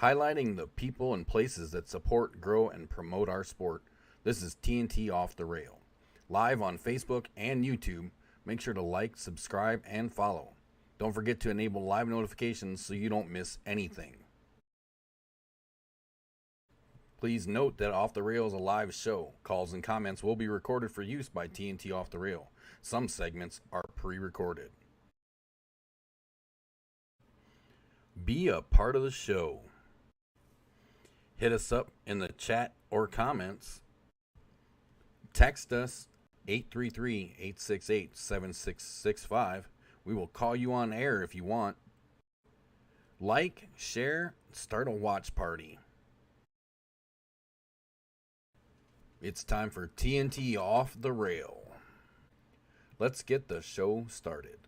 highlighting the people and places that support, grow, and promote our sport. This is TNT Off the Rail. Live on Facebook and YouTube. Make sure to like, subscribe, and follow. Don't forget to enable live notifications so you don't miss anything. Please note that Off the Rail is a live show. Calls and comments will be recorded for use by TNT Off the Rail. Some segments are pre-recorded. Be a part of the show. Hit us up in the chat or comments. Text us 833-868-7665. We will call you on air if you want. Like, share, start a watch party. It's time for TNT Off the Rail. Let's get the show started.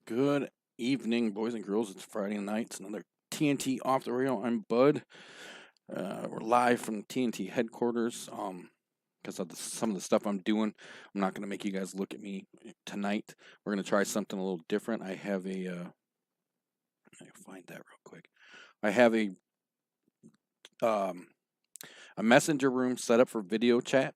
Good evening, boys and girls. It's Friday night. It's another TNT Off the Rail. I'm Bud. We're live from TNT headquarters. Because of some of the stuff I'm doing, I'm not going to make you guys look at me tonight. We're going to try something a little different. I have a, I find that real quick. I have a messenger room set up for video chat.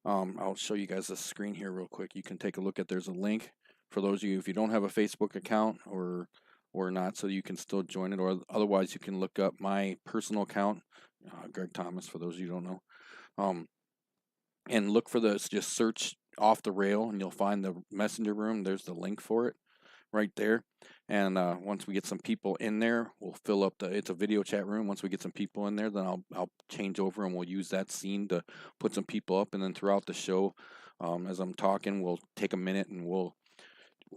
I'll show you guys the screen here real quick. You can take a look at. There's a link for those of you if you don't have a Facebook account or not, so you can still join it. Or otherwise, you can look up my personal account, Greg Thomas. For those of you who don't know, and look for this. Just search Off the Rail, and you'll find the messenger room. There's the link for it right there. And once we get some people in there, we'll fill up it's a video chat room. Once we get some people in there, then I'll change over and we'll use that scene to put some people up. And then throughout the show, as I'm talking, we'll take a minute and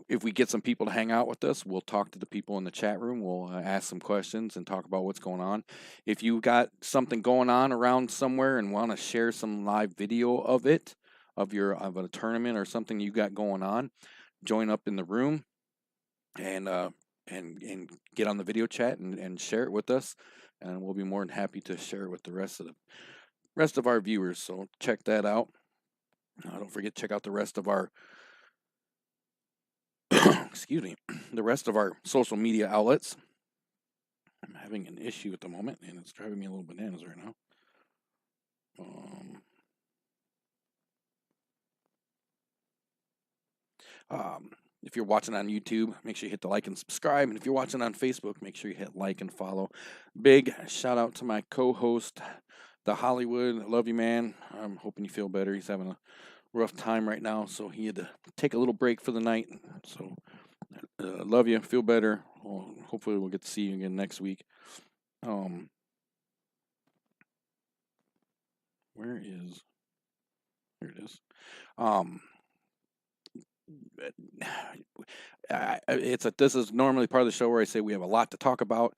if we get some people to hang out with us, we'll talk to the people in the chat room. We'll ask some questions and talk about what's going on. If you got something going on around somewhere and want to share some live video of it, of a tournament or something you got going on, join up in the room and get on the video chat and share it with us, and we'll be more than happy to share it with the rest of our viewers. So check that out. Don't forget to check out the rest of our excuse me, the rest of our social media outlets. I'm having an issue at the moment, and it's driving me a little bananas right now. If you're watching on YouTube, make sure you hit the like and subscribe. And if you're watching on Facebook, make sure you hit like and follow. Big shout out to my co-host, the Hollywood. I love you, man. I'm hoping you feel better. He's having a rough time right now, so he had to take a little break for the night. So love you. Feel better. Well, hopefully we'll get to see you again next week. There it is. This is normally part of the show where I say we have a lot to talk about.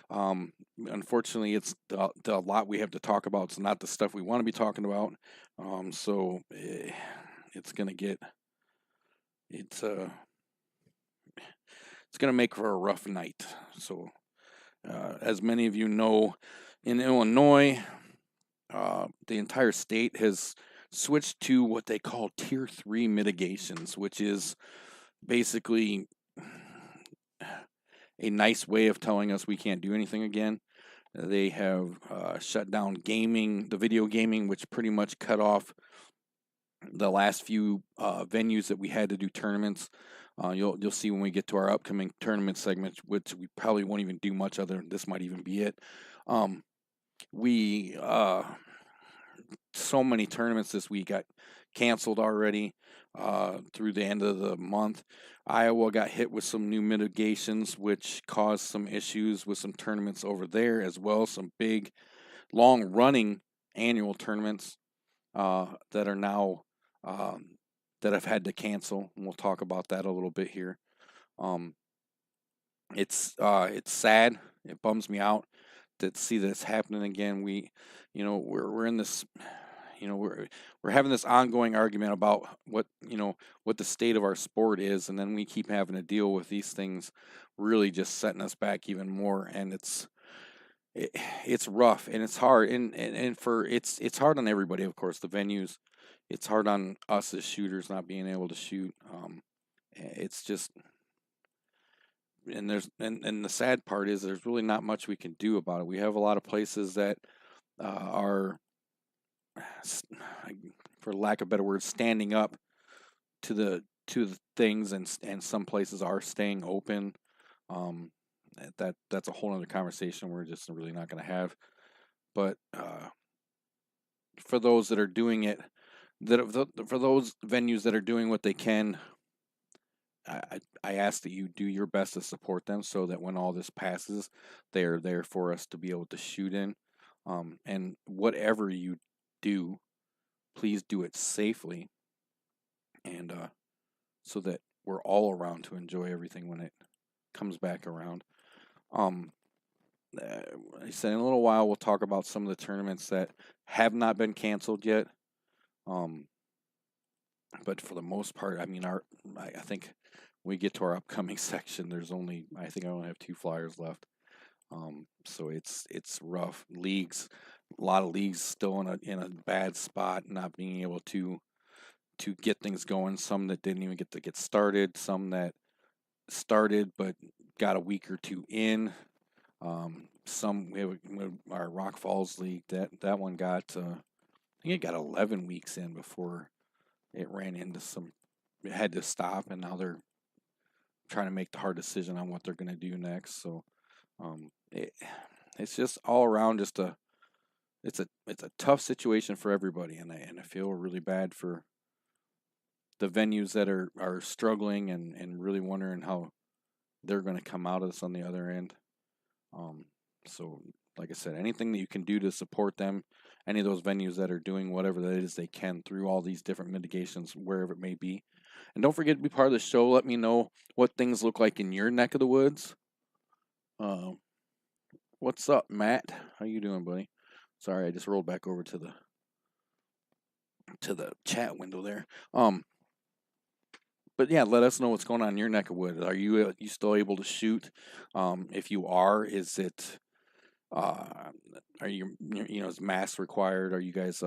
Unfortunately, it's the lot we have to talk about. It's not the stuff we want to be talking about. So it's gonna get it's gonna make for a rough night. So as many of you know, in Illinois, the entire state has switched to what they call Tier 3 mitigations, which is basically a nice way of telling us we can't do anything again. They have shut down gaming, the video gaming, which pretty much cut off the last few venues that we had to do tournaments. You'll see when we get to our upcoming tournament segment, which we probably won't even do much other. This might even be it. So many tournaments this week got canceled already through the end of the month. Iowa got hit with some new mitigations, which caused some issues with some tournaments over there as well. Some big, long-running annual tournaments that are now that I've had to cancel, and we'll talk about that a little bit here. It's sad. It bums me out to see this happening again. We're in this, we're having this ongoing argument about what the state of our sport is, and then we keep having to deal with these things really just setting us back even more. And it's rough and it's hard, and it's hard on everybody, of course, the venues. It's hard on us as shooters not being able to shoot. It's just and the sad part is there's really not much we can do about it. We have a lot of places that are, for lack of better words, standing up to the things, and some places are staying open. Um, that's a whole other conversation we're just really not going to have. But for those that are doing it, for those venues that are doing what they can, I ask that you do your best to support them so that when all this passes, they are there for us to be able to shoot in. And whatever you do, please do it safely, and so that we're all around to enjoy everything when it comes back around. Um, I said in a little while we'll talk about some of the tournaments that have not been canceled yet. Um, but for the most part, I mean, I think when we get to our upcoming section, I think I only have 2 flyers left. So it's rough. A lot of leagues still in a bad spot, not being able to get things going. Some that didn't even get started. Some that started but got a week or 2 in. Our Rock Falls League, that one got I think it got 11 weeks in before it ran into it had to stop, and now they're trying to make the hard decision on what they're going to do next. So it's just all around it's a tough situation for everybody, and I feel really bad for the venues that are struggling and really wondering how they're going to come out of this on the other end. So like I said, anything that you can do to support them, any of those venues that are doing whatever that is they can through all these different mitigations, wherever it may be. And don't forget to be part of the show. Let me know what things look like in your neck of the woods. What's up, Matt? How you doing, buddy? Sorry, I just rolled back over to the chat window there. But yeah, let us know what's going on in your neck of wood. Are you still able to shoot? If you are, is it are you is mask required? Are you guys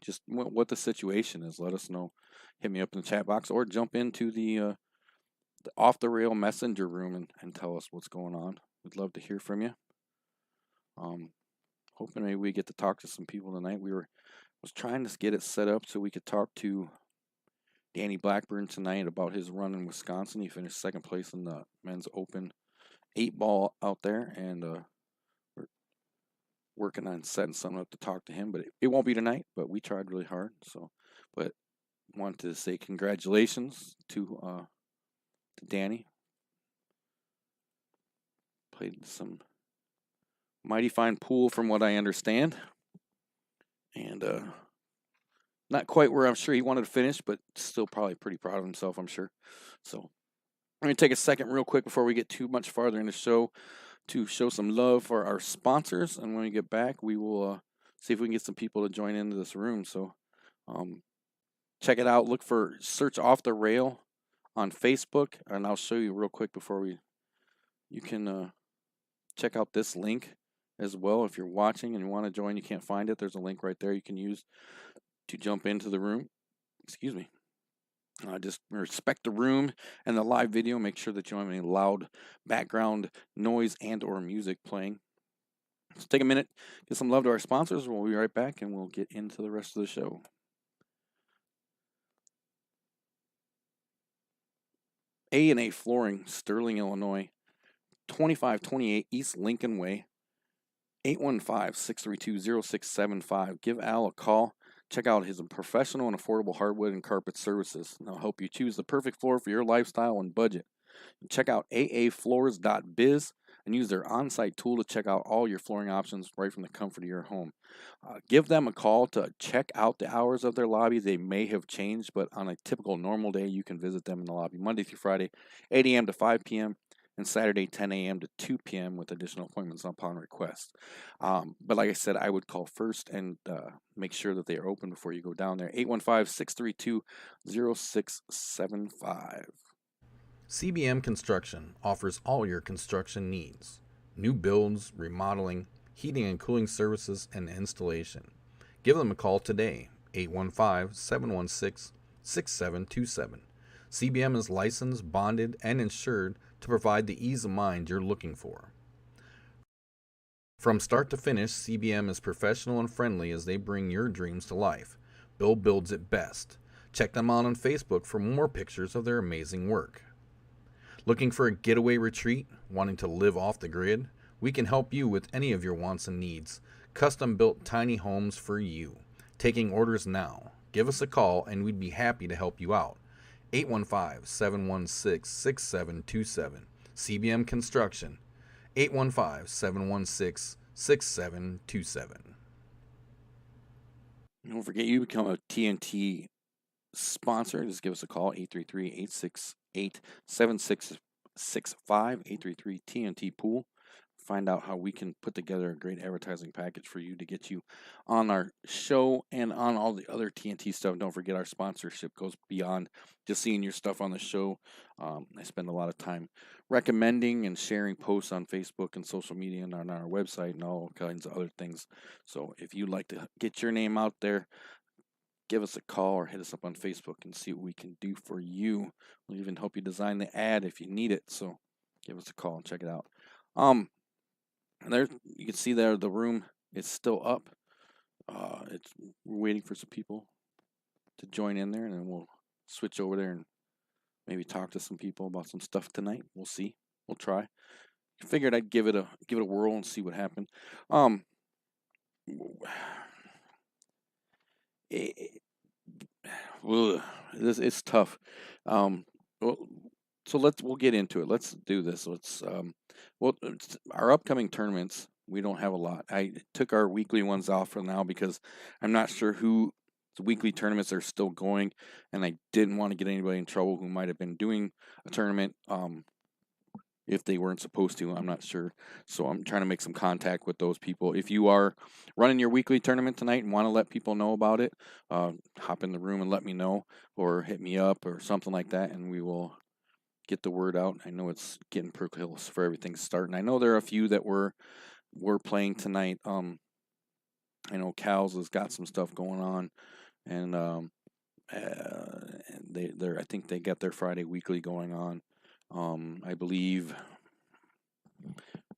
just what the situation is? Let us know. Hit me up in the chat box or jump into the off the rail messenger room and tell us what's going on. We'd love to hear from you. Hoping maybe we get to talk to some people tonight. Was trying to get it set up so we could talk to Danny Blackburn tonight about his run in Wisconsin. He finished second place in the men's open 8-ball out there, and we're working on setting something up to talk to him. But it won't be tonight. But we tried really hard. But wanted to say congratulations to Danny. Played some mighty fine pool, from what I understand, and not quite where I'm sure he wanted to finish, but still probably pretty proud of himself, I'm sure. So I'm going to take a second real quick before we get too much farther in the show to show some love for our sponsors, and when we get back, we will see if we can get some people to join into this room. So check it out. Search Off the Rail on Facebook, and I'll show you real quick before you can check out this link as well. If you're watching and you want to join, you can't find it, there's a link right there you can use to jump into the room. Excuse me. Just respect the room and the live video. Make sure that you don't have any loud background noise and or music playing. So take a minute, get some love to our sponsors. We'll be right back, and we'll get into the rest of the show. A&A Flooring, Sterling, Illinois, 2528 East Lincoln Way, 815-632-0675. Give Al a call. Check out his professional and affordable hardwood and carpet services. They'll help you choose the perfect floor for your lifestyle and budget. Check out aafloors.biz and use their on-site tool to check out all your flooring options right from the comfort of your home. Give them a call to check out the hours of their lobby. They may have changed, but on a typical normal day, you can visit them in the lobby Monday through Friday, 8 a.m. to 5 p.m., and Saturday, 10 a.m. to 2 p.m. with additional appointments upon request. But like I said, I would call first and make sure that they are open before you go down there. 815-632-0675. CBM Construction offers all your construction needs: new builds, remodeling, heating and cooling services, and installation. Give them a call today, 815-716-6727. CBM is licensed, bonded, and insured to provide the ease of mind you're looking for. From start to finish, CBM is professional and friendly as they bring your dreams to life. Bill builds it best. Check them out on Facebook for more pictures of their amazing work. Looking for a getaway retreat? Wanting to live off the grid? We can help you with any of your wants and needs. Custom built tiny homes for you. Taking orders now. Give us a call and we'd be happy to help you out. 815-716-6727. CBM Construction. 815-716-6727. Don't forget, you become a TNT sponsor. Just give us a call, 833-868-7665, 833-TNT Pool. Find out how we can put together a great advertising package for you to get you on our show and on all the other TNT stuff. Don't forget, our sponsorship goes beyond just seeing your stuff on the show. I spend a lot of time recommending and sharing posts on Facebook and social media and on our website and all kinds of other things. So if you'd like to get your name out there, give us a call or hit us up on Facebook and see what we can do for you. We'll even help you design the ad if you need it. So give us a call and check it out. There you can see there the room is still up. We're waiting for some people to join in there, and then we'll switch over there and maybe talk to some people about some stuff tonight. We'll see. We'll try. Figured I'd give it a whirl and see what happened. It's tough. Well, so we'll get into it. Let's do this. Our upcoming tournaments, we don't have a lot. I took our weekly ones off for now because I'm not sure who the weekly tournaments are still going, and I didn't want to get anybody in trouble who might have been doing a tournament if they weren't supposed to. I'm not sure. So I'm trying to make some contact with those people. If you are running your weekly tournament tonight and want to let people know about it, hop in the room and let me know, or hit me up or something like that, and we will get the word out. I know it's getting pretty close for everything starting. I know there are a few that were playing tonight. I know Cal's has got some stuff going on, and they're I think they got their Friday weekly going on. I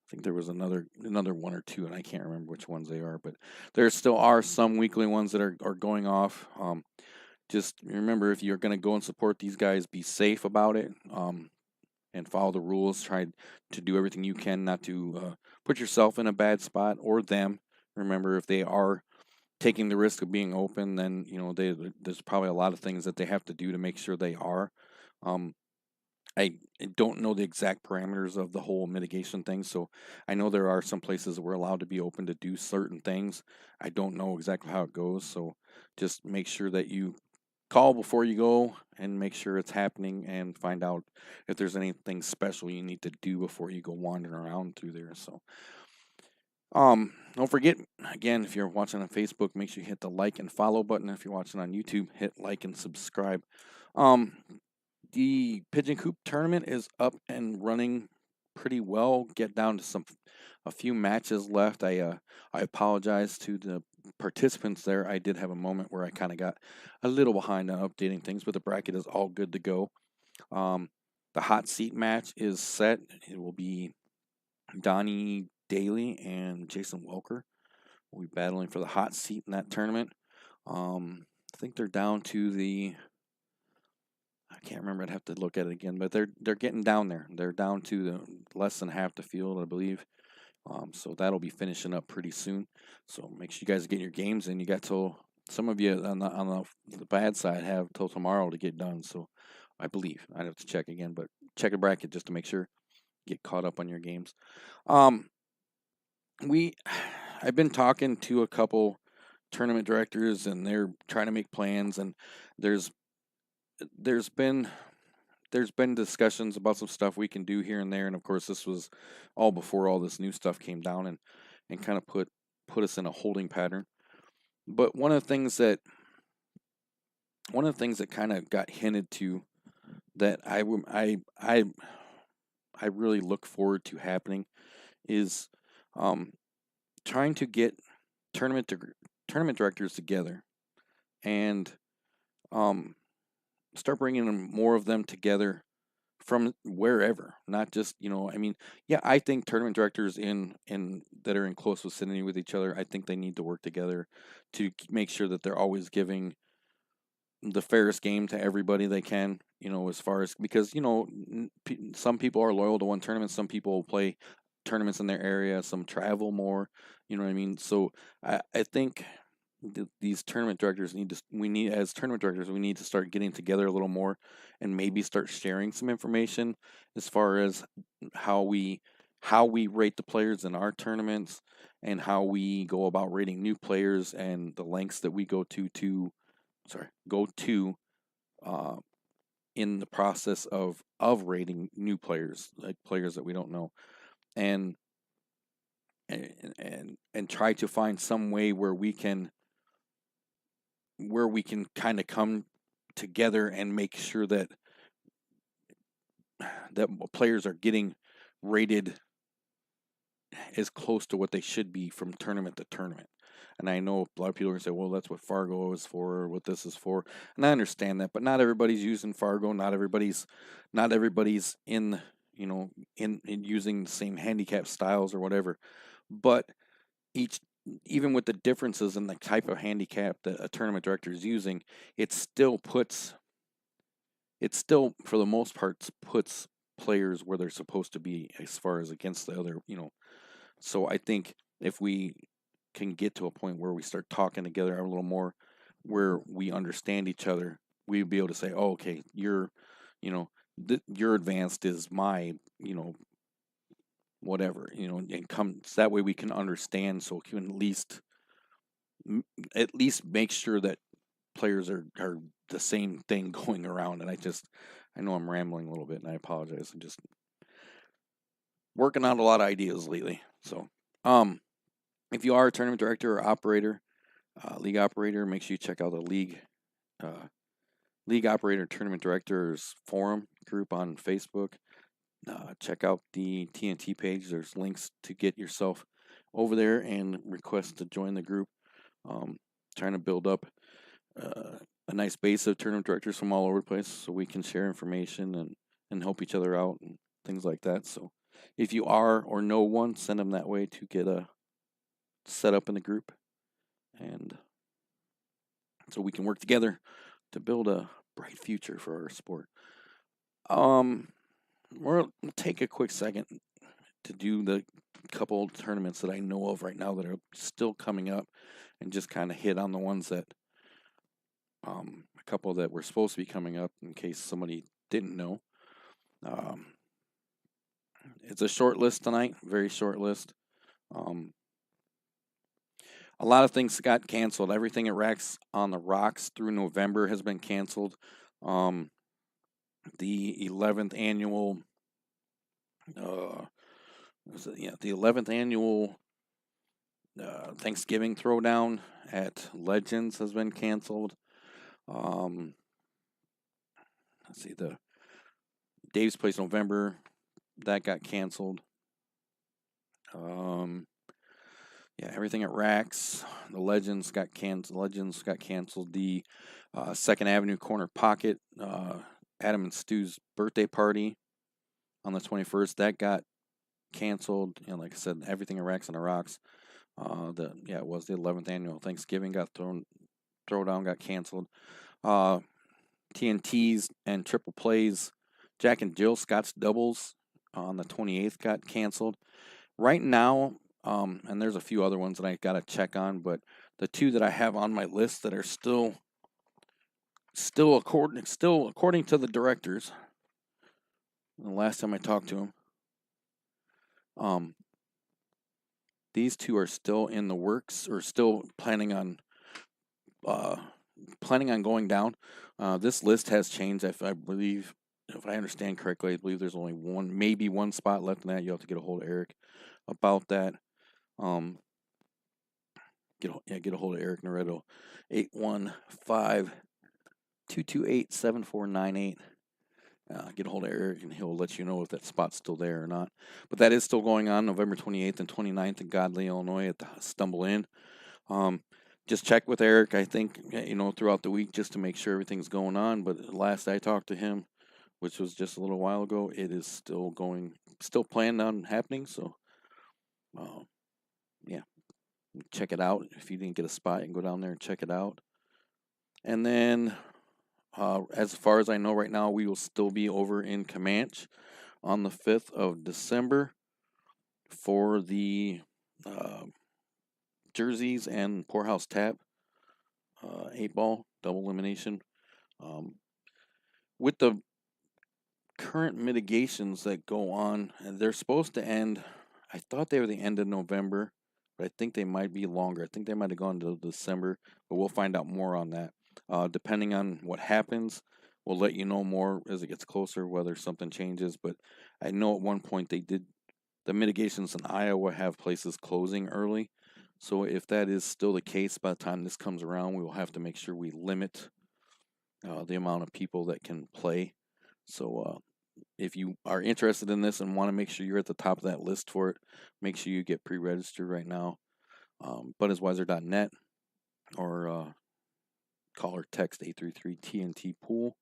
think there was another one or two, and I can't remember which ones they are, but there still are some weekly ones that are going off. Just remember, if you're going to go and support these guys, be safe about it, and follow the rules. Try to do everything you can not to put yourself in a bad spot or them. Remember, if they are taking the risk of being open, then there's probably a lot of things that they have to do to make sure they are. I don't know the exact parameters of the whole mitigation thing, so I know there are some places that we're allowed to be open to do certain things. I don't know exactly how it goes, so just make sure that you call before you go and make sure it's happening and find out if there's anything special you need to do before you go wandering around through there. So don't forget, again, if you're watching on Facebook, make sure you hit the like and follow button. If you're watching on YouTube, hit like and subscribe. The Pigeon Coop tournament is up and running pretty well. Get down to a few matches left. I apologize to the participants there. I did have a moment where I kind of got a little behind on updating things, but the bracket is all good to go. The hot seat match is set. It will be Donnie Daly and Jason Welker will be battling for the hot seat in that tournament. I think they're down to I can't remember. I'd have to look at it again, but they're getting down there. They're down to less than half the field, I believe. So that'll be finishing up pretty soon. So make sure you guys get your games in. You got till some of you on the bad side have till tomorrow to get done. So I believe I'd have to check again, but check a bracket just to make sure get caught up on your games. I've been talking to a couple tournament directors, and they're trying to make plans. And there's been discussions about some stuff we can do here and there, and of course this was all before all this new stuff came down and kind of put us in a holding pattern. But one of the things that kind of got hinted to that I really look forward to happening is trying to get tournament directors together and start bringing more of them together from wherever, not just, I mean, yeah, I think tournament directors in that are in close vicinity with each other, I think they need to work together to make sure that they're always giving the fairest game to everybody they can, as far as, because, some people are loyal to one tournament, some people play tournaments in their area, some travel more, you know what I mean? So I think these tournament directors as tournament directors, we need to start getting together a little more and maybe start sharing some information as far as how we how we rate the players in our tournaments, and how we go about rating new players, and the lengths that we go to uh, in the process of rating new players, like players that we don't know, and and try to find some way where we can kind of come together and make sure that players are getting rated as close to what they should be from tournament to tournament. And I know a lot of people are gonna say, "Well, that's what Fargo is for, or what this is for," and I understand that. But not everybody's using Fargo. Not everybody's in in using the same handicap styles or whatever. But each even with the differences in the type of handicap that a tournament director is using, it still puts it still for the most part puts players where they're supposed to be as far as against the other. So I think if we can get to a point where we start talking together a little more, where we understand each other, we'd be able to say, "Oh, okay, you know, your advanced is my, whatever, and come so that way we can understand, so we can at least make sure that players are the same thing going around." And I know I'm rambling a little bit, and I apologize. I'm just working on a lot of ideas lately. So, if you are a tournament director or operator, league operator, make sure you check out the uh, league operator tournament directors forum group on Facebook. Check out the TNT page. There's links to get yourself over there and request to join the group. Trying to build up a nice base of tournament directors from all over the place, so we can share information and help each other out and things like that. So if you are or know one, send them that way to get set up in the group, and so we can work together to build a bright future for our sport. Um, we'll take a quick second to do the couple tournaments that I know of right now that are still coming up, and just kind of hit on the ones that a couple that were supposed to be coming up in case somebody didn't know. Um, it's a short list tonight, very short list. Um, a lot of things got canceled. Everything at Racks on the Rocks through November has been canceled. Um, the 11th annual, the 11th annual Thanksgiving Throwdown at Legends has been canceled. Let's see, the Dave's Place November, that got canceled. Yeah, everything at Racks, the Legends got canceled. The Second Avenue Corner Pocket, Adam and Stu's birthday party on the 21st, that got canceled. Like I said, everything at Racks and the Rocks. It was the 11th annual Thanksgiving throwdown got canceled. TNTs and triple plays, Jack and Jill Scott's doubles on the 28th got canceled. Right now, and there's a few other ones that I got to check on, but the two that I have on my list that are still according to the directors, the last time I talked to them, these two are still in the works, or still planning on going down. This list has changed. If I understand correctly, I believe there's only maybe one spot left in that. You have to get a hold of Eric about that. Get a hold of Eric Noretto, 815-228-7498. Get a hold of Eric, and he'll let you know if that spot's still there or not. But that is still going on November 28th and 29th in Godley, Illinois at the Stumble Inn. Just check with Eric, I think, throughout the week, just to make sure everything's going on. But last I talked to him, which was just a little while ago, it is still planned on happening. So, uh, yeah, check it out. If you didn't get a spot, you can go down there and check it out. And then, as far as I know right now, we will still be over in Comanche on the 5th of December for the uh, jerseys and Poorhouse Tap 8-ball double elimination. Um, with the current mitigations that go on, and they're supposed to end. I thought they were the end of November, but I think they might be longer. I think they might have gone to December, but we'll find out more on that. Depending on what happens, we'll let you know more as it gets closer, whether something changes. But I know at one point they did the mitigations in Iowa have places closing early. So if that is still the case by the time this comes around, we will have to make sure we limit the amount of people that can play. So if you are interested in this and want to make sure you're at the top of that list for it, make sure you get pre-registered right now. Budiswiser.net or call or text 833 TNT Pool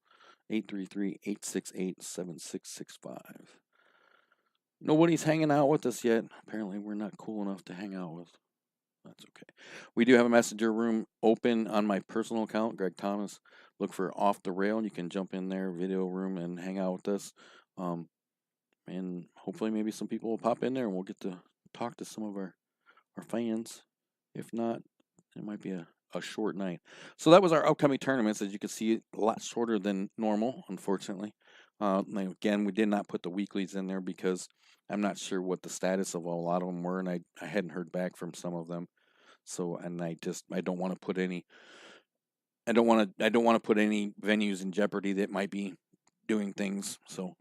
833-868-7665. Nobody's hanging out with us yet. Apparently, we're not cool enough to hang out with. That's okay. We do have a messenger room open on my personal account, Greg Thomas. Look for Off the Rail. You can jump in there, video room, and hang out with us. And hopefully maybe some people will pop in there and we'll get to talk to some of our fans. If not, it might be a short night. So that was our upcoming tournaments. As you can see, a lot shorter than normal, unfortunately. Again, we did not put the weeklies in there because I'm not sure what the status of a lot of them were, and I hadn't heard back from some of them. So, and I don't want to put any. I don't want to put any venues in jeopardy that might be doing things. So,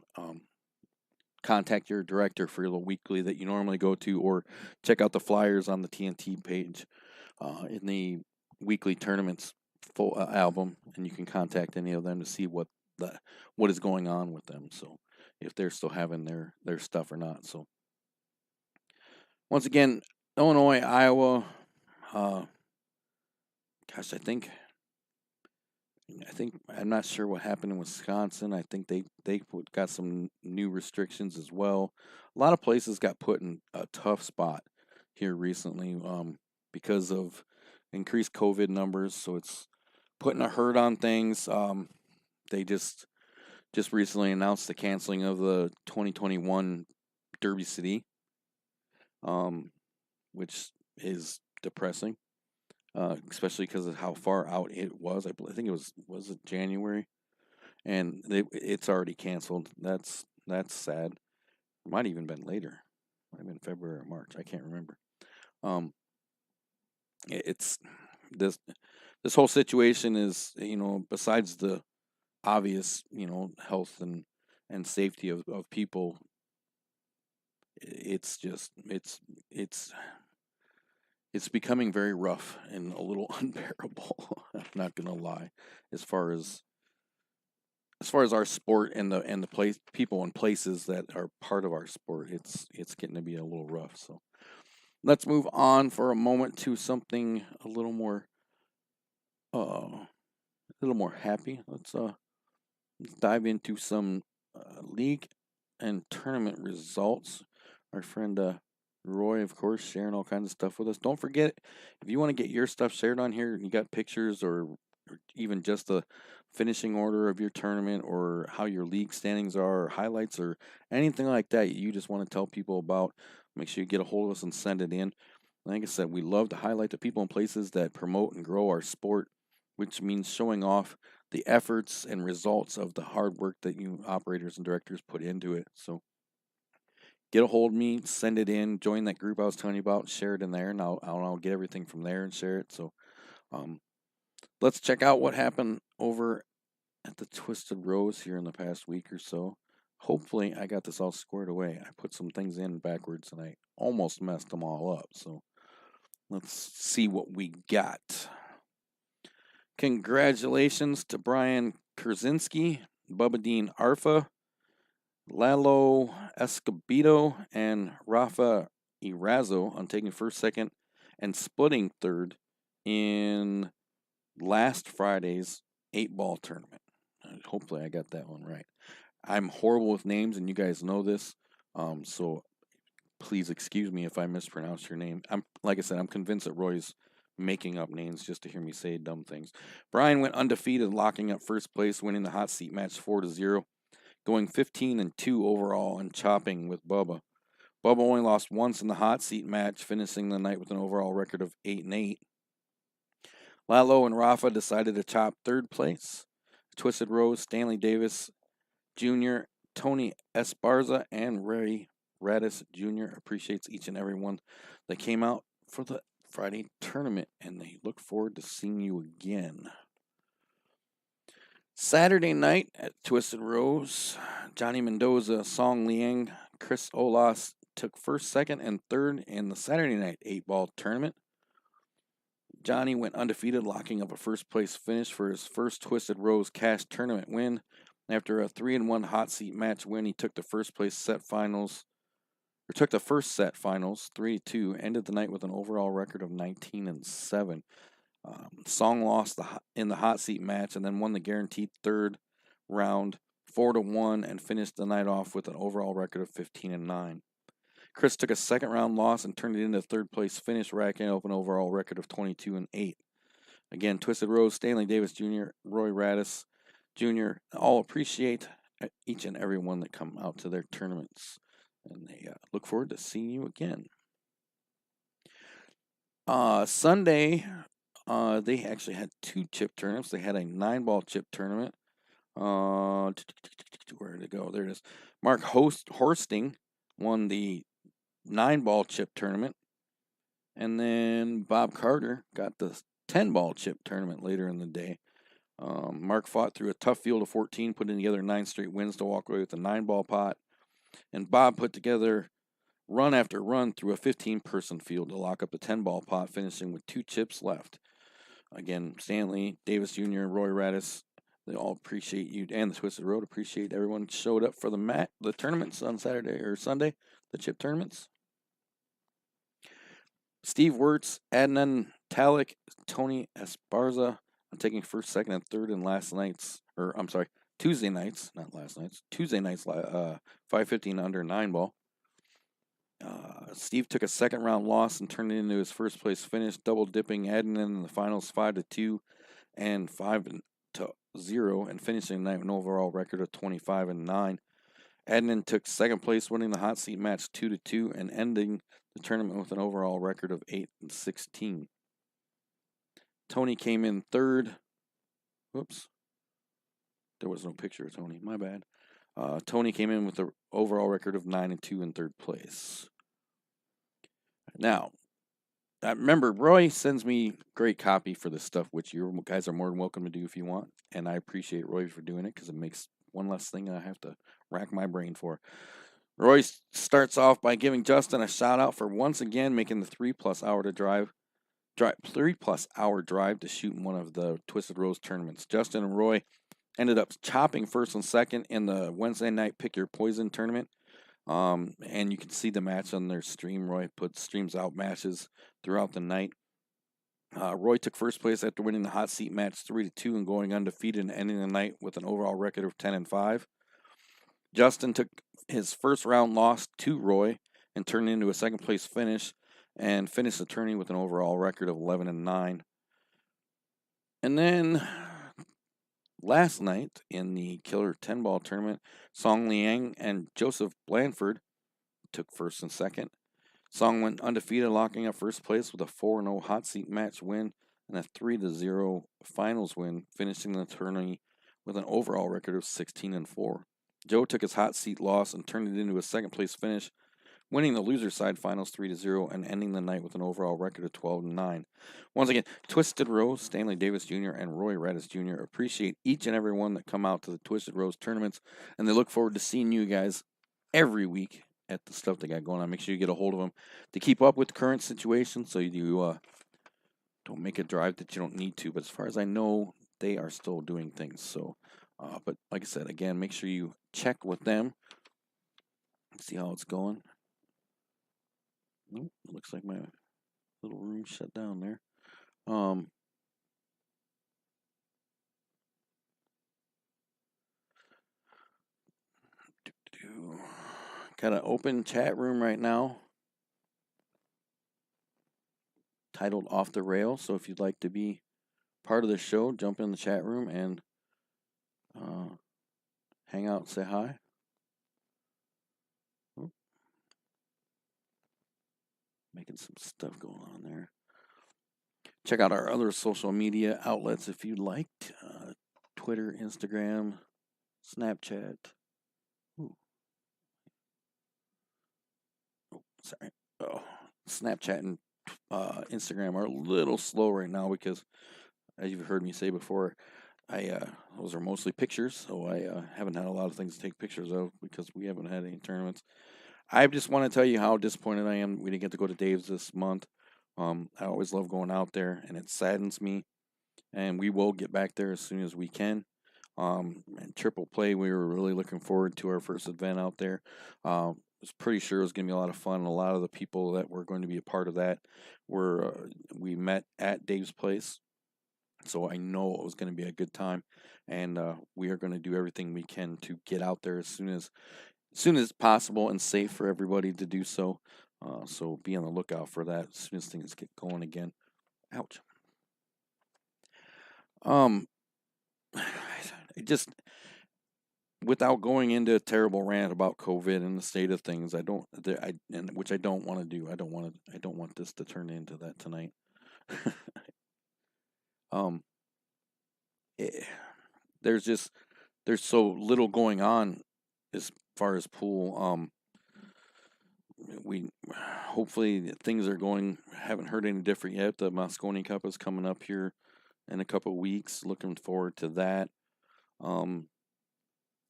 contact your director for your weekly that you normally go to, or check out the flyers on the TNT page in the weekly tournaments full album, and you can contact any of them to see what is going on with them. So if they're still having their stuff or not. So once again, Illinois, Iowa, gosh, I think I'm not sure what happened in Wisconsin. I think they got some new restrictions as well. A lot of places got put in a tough spot here recently because of increased COVID numbers. So it's putting a hurt on things. They just recently announced the canceling of the 2021 Derby City, which is depressing. Especially because of how far out it was. I think it was it January, and it's already canceled. That's sad. It might have even been later. Might have been February or March. I can't remember. It's this whole situation is, besides the obvious, health and safety of people. It's just it's becoming very rough and a little unbearable. I'm not gonna lie, as far as our sport and the place, people and places that are part of our sport, it's getting to be a little rough. So let's move on for a moment to something a little more happy. Let's dive into some league and tournament results. Our friend Roy, of course, sharing all kinds of stuff with us. Don't forget, if you want to get your stuff shared on here, you got pictures or even just the finishing order of your tournament or how your league standings are, or highlights, or anything like that you just want to tell people about, make sure you get a hold of us and send it in. Like I said, we love to highlight the people and places that promote and grow our sport, which means showing off the efforts and results of the hard work that you operators and directors put into it. So get a hold of me, send it in, join that group I was telling you about, share it in there, and I'll get everything from there and share it. So let's check out what happened over at the Twisted Rose here in the past week or so. Hopefully I got this all squared away. I put some things in backwards and I almost messed them all up. So let's see what we got. Congratulations to Brian Kurzinski, Bubba Dean Arfa, Lalo Escobedo, and Rafa Irazo on taking first, second, and splitting third in last Friday's 8-ball tournament. Hopefully I got that one right. I'm horrible with names, and you guys know this. So please excuse me if I mispronounce your name. Like I said, I'm convinced that Roy's making up names just to hear me say dumb things. Brian went undefeated, locking up first place, winning the hot seat match 4-0, going 15-2 overall and chopping with Bubba. Bubba only lost once in the hot seat match, finishing the night with an overall record of 8-8. Lalo and Rafa decided to chop third place. Twisted Rose, Stanley Davis Jr., Tony Esparza, and Ray Radis Jr. appreciates each and every one that came out for the Friday tournament, and they look forward to seeing you again. Saturday night at Twisted Rose, Johnny Mendoza, Song Liang, Chris Olas took first, second, and third in the Saturday night 8-ball tournament. Johnny went undefeated, locking up a first place finish for his first Twisted Rose Cash tournament win. After a 3-1 hot seat match win, he took the first set finals 3-2, ended the night with an overall record of 19-7. Song lost in the hot seat match and then won the guaranteed third round 4-1 and finished the night off with an overall record of 15-9. Chris took a second round loss and turned it into a third place finish, racking up an overall record of 22-8. Again, Twisted Rose, Stanley Davis Jr., Roy Radis Jr. all appreciate each and every one that come out to their tournaments, and they look forward to seeing you again. Sunday, they actually had 2 chip tournaments. They had a 9-ball chip tournament. Where did it go? There it is. Mark Horsting won the 9-ball chip tournament, and then Bob Carter got the 10-ball chip tournament later in the day. Mark fought through a tough field of 14, putting together 9 straight wins to walk away with a 9-ball pot, and Bob put together run after run through a 15-person field to lock up the 10-ball pot, finishing with 2 chips left. Again, Stanley, Davis Jr., and Roy Radis, they all appreciate you, and the Twisted Road appreciate everyone showed up for the tournaments on Saturday or Sunday, the chip tournaments. Steve Wirtz, Adnan Talik, Tony Esparza taking first, second, and third in Tuesday nights, not last night's, Tuesday nights, 515 under 9-ball. Steve took a second round loss and turned it into his first place finish, double dipping Adnan in the finals 5-2 and 5-0, and finishing the night with an overall record of 25-9. Adnan took second place, winning the hot seat match 2-2 and ending the tournament with an overall record of 8-16. Tony came in third. Whoops. There was no picture of Tony. My bad. Tony came in with the overall record of 9-2 in third place. Now, remember, Roy sends me great copy for this stuff, which you guys are more than welcome to do if you want. And I appreciate Roy for doing it because it makes one less thing I have to rack my brain for. Roy starts off by giving Justin a shout out for once again making the 3+ hour drive to shoot in one of the Twisted Rose tournaments. Justin and Roy ended up chopping first and second in the Wednesday night Pick Your Poison tournament. And you can see the match on their stream. Roy streams out matches throughout the night. Roy took first place after winning the hot seat match 3-2 and going undefeated and ending the night with an overall record of 10-5. Justin took his first round loss to Roy and turned into a second place finish and finished the tourney with an overall record of 11-9. And then last night in the Killer 10-ball tournament, Song Liang and Joseph Blanford took first and second. Song went undefeated, locking up first place with a 4-0 hot seat match win and a 3-0 finals win, finishing the tourney with an overall record of 16-4. Joe took his hot seat loss and turned it into a second place finish, winning the loser side finals 3-0 and ending the night with an overall record of 12-9. Once again, Twisted Rose, Stanley Davis Jr., and Roy Radis Jr. appreciate each and every one that come out to the Twisted Rose tournaments, and they look forward to seeing you guys every week at the stuff they got going on. Make sure you get a hold of them to keep up with the current situation so you don't make a drive that you don't need to. But as far as I know, they are still doing things. So, but like I said, again, make sure you check with them. See how it's going. Nope, looks like my little room shut down there. Got an open chat room right now titled Off the Rail. So if you'd like to be part of the show, jump in the chat room and hang out and say hi. Oh, making some stuff going on there. Check out our other social media outlets if you'd like. Twitter, Instagram, Snapchat. Ooh. Oh, sorry. Oh, Snapchat and Instagram are a little slow right now because, as you've heard me say before, those are mostly pictures, so I haven't had a lot of things to take pictures of because we haven't had any tournaments. I just want to tell you how disappointed I am we didn't get to go to Dave's this month. I always love going out there, and it saddens me. And we will get back there as soon as we can. And triple play, we were really looking forward to our first event out there. I was pretty sure it was going to be a lot of fun. A lot of the people that were going to be a part of that were we met at Dave's place, so I know it was going to be a good time. And we are going to do everything we can to get out there as soon as possible and safe for everybody to do so. So be on the lookout for that as soon as things get going again. Ouch. It just without going into a terrible rant about COVID and the state of things, which I don't want to do. I don't want this to turn into that tonight. um, eh, there's so little going on as far as pool. We hopefully things are going. Haven't heard any different yet. The Moscone Cup is coming up here in a couple of weeks. Looking forward to that.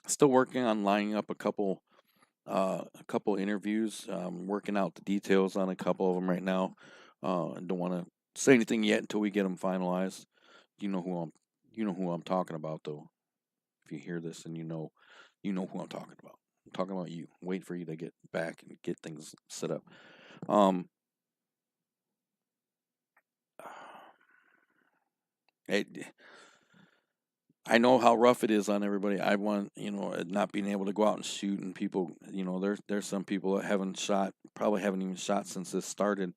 Still working on lining up a couple interviews. Working out the details on a couple of them right now. I don't want to say anything yet until we get them finalized. You know who I'm talking about though. If you hear this and you know who I'm talking about. I'm talking about you. Wait for you to get back and get things set up. Um, it, I know how rough it is on everybody. I want, not being able to go out and shoot, and people, there's some people that probably haven't even shot since this started.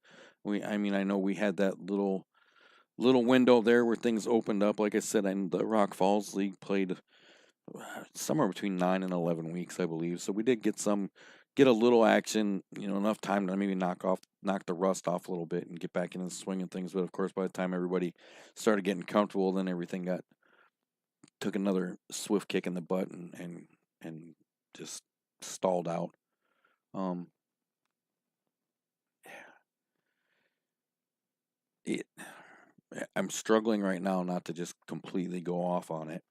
I know we had that little window there where things opened up. Like I said, and the Rock Falls League played somewhere between 9 and 11 weeks, I believe. So we did get a little action, enough time to maybe knock the rust off a little bit and get back into the swing of things. But of course, by the time everybody started getting comfortable, then everything took another swift kick in the butt and just stalled out. Um, it, I'm struggling right now not to just completely go off on it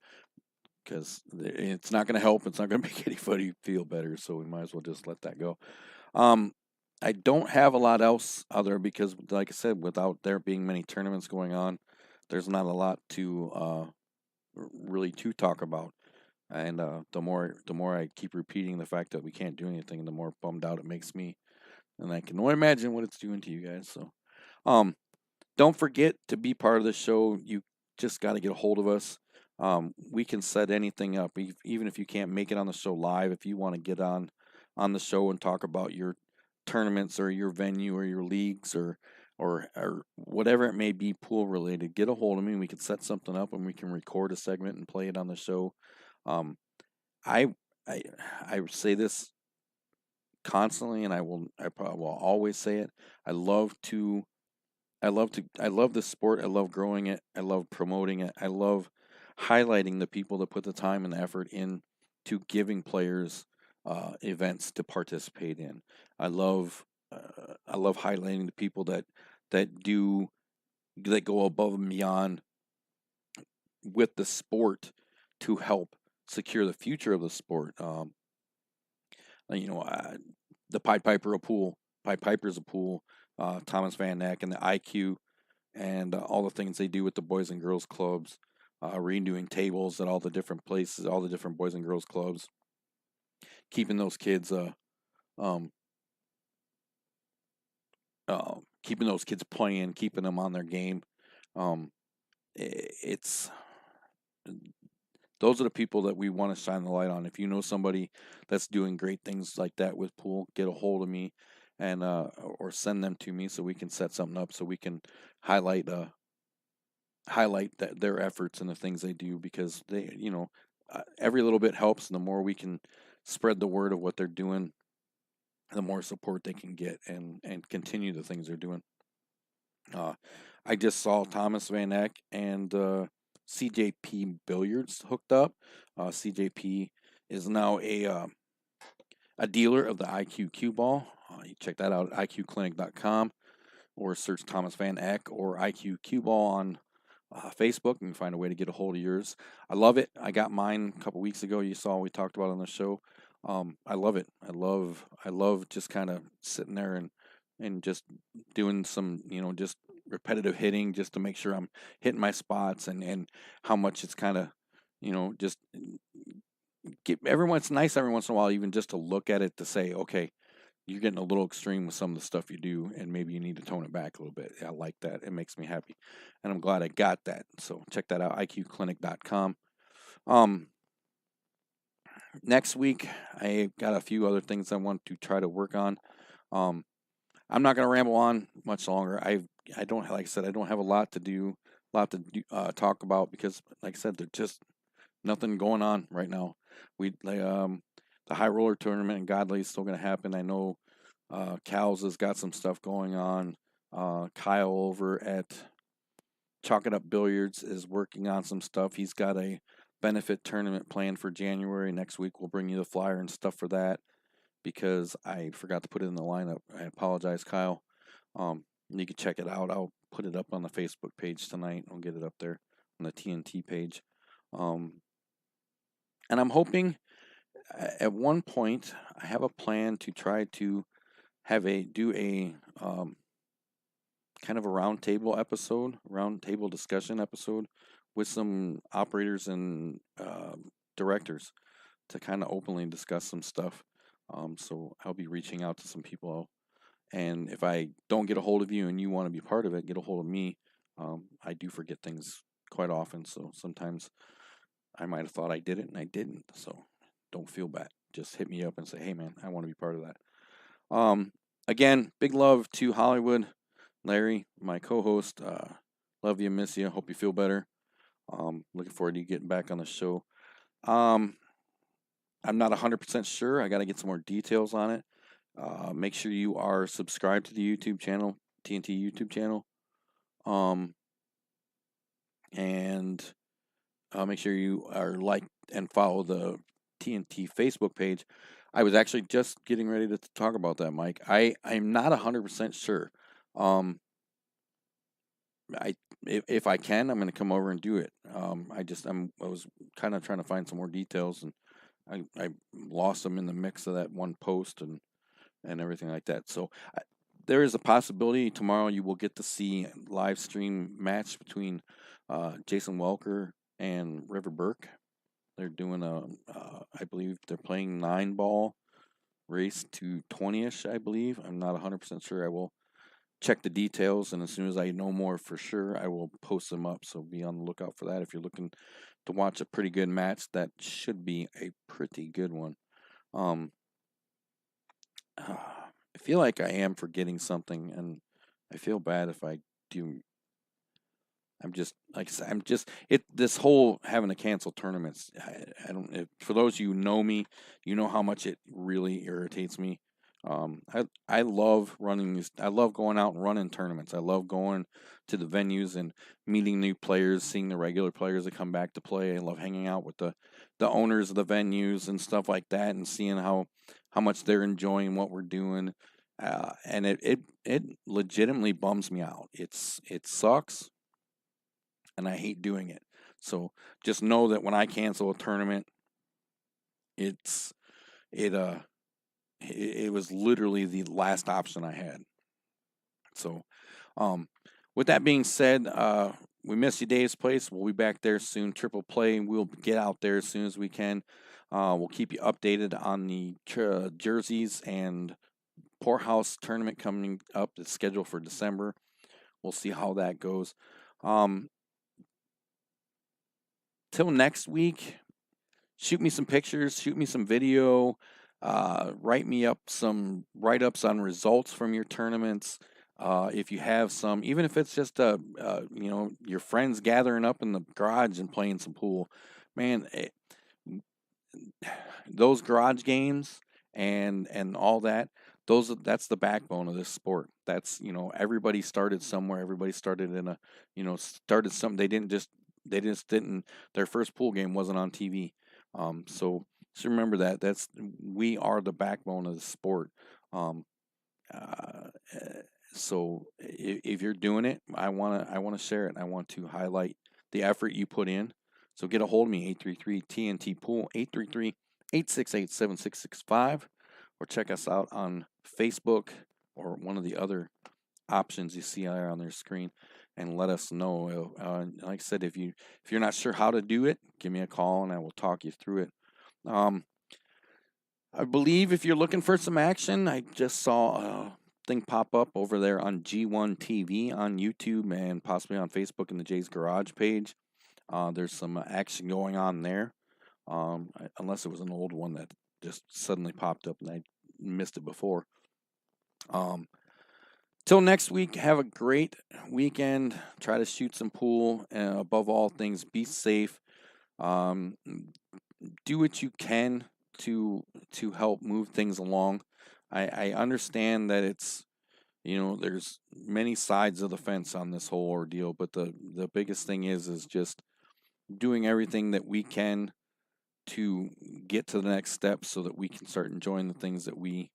because it's not going to help. It's not going to make anybody feel better. So we might as well just let that go. Um, I don't have a lot else other because, like I said, without there being many tournaments going on, there's not a lot to really to talk about. And the more I keep repeating the fact that we can't do anything, the more bummed out it makes me. And I can only imagine what it's doing to you guys. So, um, don't forget to be part of the show. You just got to get a hold of us. We can set anything up, even if you can't make it on the show live. If you want to get on the show and talk about your tournaments or your venue or your leagues or whatever it may be pool related, get a hold of me. We can set something up and we can record a segment and play it on the show. Um, I I I say this constantly, and I probably will always say it. I love to I love this sport. I love growing it. I love promoting it. I love highlighting the people that put the time and the effort in to giving players events to participate in. I love I love highlighting the people that do that go above and beyond with the sport to help secure the future of the sport. You know, the Pied Piper of pool, Pied Piper's a pool, Thomas Van Neck, and the IQ, and all the things they do with the boys and girls clubs, redoing tables at all the different places, all the different boys and girls clubs, keeping those kids, um, keeping those kids playing, keeping them on their game. It's those are the people that we want to shine the light on. If you know somebody that's doing great things like that with pool, get a hold of me and or send them to me so we can set something up so we can highlight their efforts and the things they do, because they, every little bit helps, and the more we can spread the word of what they're doing, the more support they can get and continue the things they're doing. Uh, I just saw Thomas Van Eck and CJP Billiards hooked up. CJP is now a dealer of the IQ cue ball. You check that out at iqclinic.com, or search Thomas Van Eck or IQ cue ball on Facebook, and find a way to get a hold of yours. I love it. I got mine a couple weeks ago. You saw we talked about it on the show. I love it. I love just kind of sitting there and just doing some, just repetitive hitting just to make sure I'm hitting my spots, and how much it's kind of, just get everyone. It's nice every once in a while, even just to look at it to say, okay, you're getting a little extreme with some of the stuff you do, and maybe you need to tone it back a little bit. I like that. It makes me happy, and I'm glad I got that. So check that out, iqclinic.com. Next week, I got a few other things I want to try to work on. I'm not going to ramble on much longer. I don't, like I said, I don't have a lot to talk about, because, like I said, there's just nothing going on right now. The high roller tournament in Godley is still going to happen. I know Cal's has got some stuff going on. Kyle over at Chalk It Up Billiards is working on some stuff. He's got a benefit tournament planned for January. Next week we'll bring you the flyer and stuff for that, because I forgot to put it in the lineup. I apologize, Kyle. You can check it out. I'll put it up on the Facebook page tonight. I'll get it up there on the TNT page. And I'm hoping at one point I have a plan to try to do a kind of a roundtable discussion episode with some operators and directors to kind of openly discuss some stuff. So I'll be reaching out to some people, and if I don't get a hold of you and you want to be part of it, get a hold of me. I do forget things quite often, so sometimes I might have thought I did it and I didn't. So don't feel bad. Just hit me up and say, hey man, I want to be part of that. Again, big love to Hollywood. Larry, my co-host, love you, miss you. Hope you feel better. Looking forward to you getting back on the show. I'm not 100% sure. I got to get some more details on it. Make sure you are subscribed to the YouTube channel, TNT YouTube channel. And make sure you are and follow the TNT Facebook page. I was actually just getting ready to talk about that, Mike. I'm not 100% sure. If I can, I'm going to come over and do it. I was kind of trying to find some more details, and I lost them in the mix of that one post and everything like that. So there is a possibility tomorrow you will get to see a live stream match between Jason Welker and River Burke. They're doing I believe they're playing 9-ball race to 20ish, I believe. I'm not 100% sure. I will check the details, and as soon as I know more for sure, I will post them up. So be on the lookout for that. If you're looking to watch a pretty good match, that should be a pretty good one. I feel like I am forgetting something, and I feel bad if I do. I'm just, like I said, this whole having to cancel tournaments. I don't. For those of you who know me, you know how much it really irritates me. I love running these. I love going out and running tournaments. I love going to the venues and meeting new players, seeing the regular players that come back to play. I love hanging out with the owners of the venues and stuff like that, and seeing how much they're enjoying what we're doing. And it legitimately bums me out. It sucks, and I hate doing it. So just know that when I cancel a tournament, it was literally the last option I had. So, with that being said, we miss you, Dave's Place. We'll be back there soon. Triple Play. We'll get out there as soon as we can. We'll keep you updated on the jerseys and Poorhouse tournament coming up. It's scheduled for December. We'll see how that goes. Till next week, shoot me some pictures, shoot me some video, write me up some write-ups on results from your tournaments. If you have some, even if it's just your friends gathering up in the garage and playing some pool, man, those garage games and all that, that's the backbone of this sport. That's, everybody started somewhere. Everybody started in a, started something. They just didn't, their first pool game wasn't on TV. So just remember that we are the backbone of the sport. Um, uh, so if you're doing it, I want to share it. I want to highlight the effort you put in. So get a hold of me, 833 TNT Pool, 833-868-7665, or check us out on Facebook or one of the other options you see there on their screen, and let us know. Like I said, if you're not sure how to do it, give me a call and I will talk you through it. Um, I believe if you're looking for some action, I just saw a thing pop up over there on G1 TV on YouTube and possibly on Facebook in the Jay's Garage page. There's some action going on there, unless it was an old one that just suddenly popped up and I missed it before. Till next week, have a great weekend. Try to shoot some pool. Above all things, be safe. Um, do what you can to help move things along. I understand that there's many sides of the fence on this whole ordeal, but the biggest thing is just doing everything that we can to get to the next step so that we can start enjoying the things that we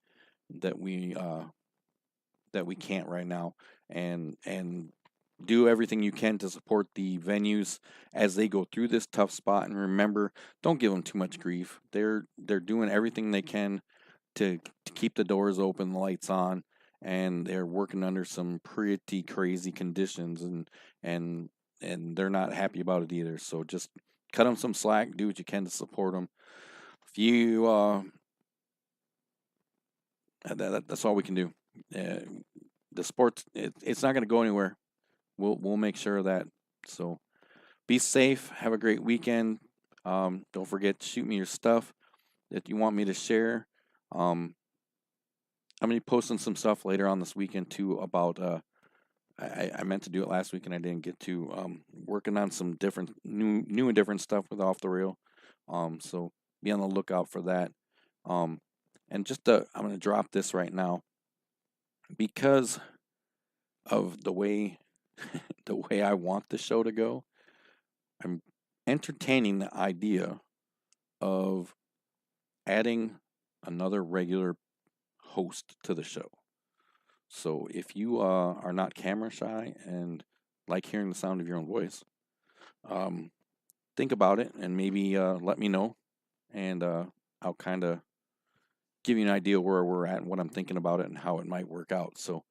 can't right now, and do everything you can to support the venues as they go through this tough spot. And remember, don't give them too much grief. They're doing everything they can to keep the doors open, the lights on, and they're working under some pretty crazy conditions, and they're not happy about it either. So just cut them some slack, do what you can to support them. If you that's all we can do. Uh, the sport, it's not going to go anywhere. We'll make sure of that. So be safe. Have a great weekend. Don't forget to shoot me your stuff that you want me to share. Um, I'm gonna be posting some stuff later on this weekend too about. I meant to do it last week and I didn't get to. Working on some different new and different stuff with Off the Rail. So be on the lookout for that. And I'm gonna drop this right now because of the way the way I want the show to go. I'm entertaining the idea of adding another regular host to the show. So if you are not camera shy and like hearing the sound of your own voice, um, think about it and maybe let me know, and I'll kind of give you an idea where we're at and what I'm thinking about it and how it might work out. So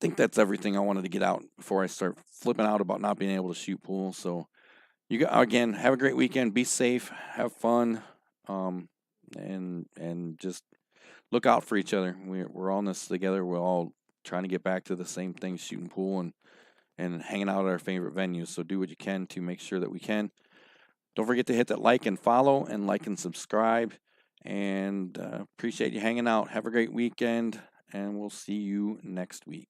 think that's everything I wanted to get out before I start flipping out about not being able to shoot pool. So again, have a great weekend. Be safe. Have fun. And just look out for each other. We're all in this together. We're all trying to get back to the same thing, shooting pool and hanging out at our favorite venues. So do what you can to make sure that we can. Don't forget to hit that like and follow and like and subscribe. And appreciate you hanging out. Have a great weekend, and we'll see you next week.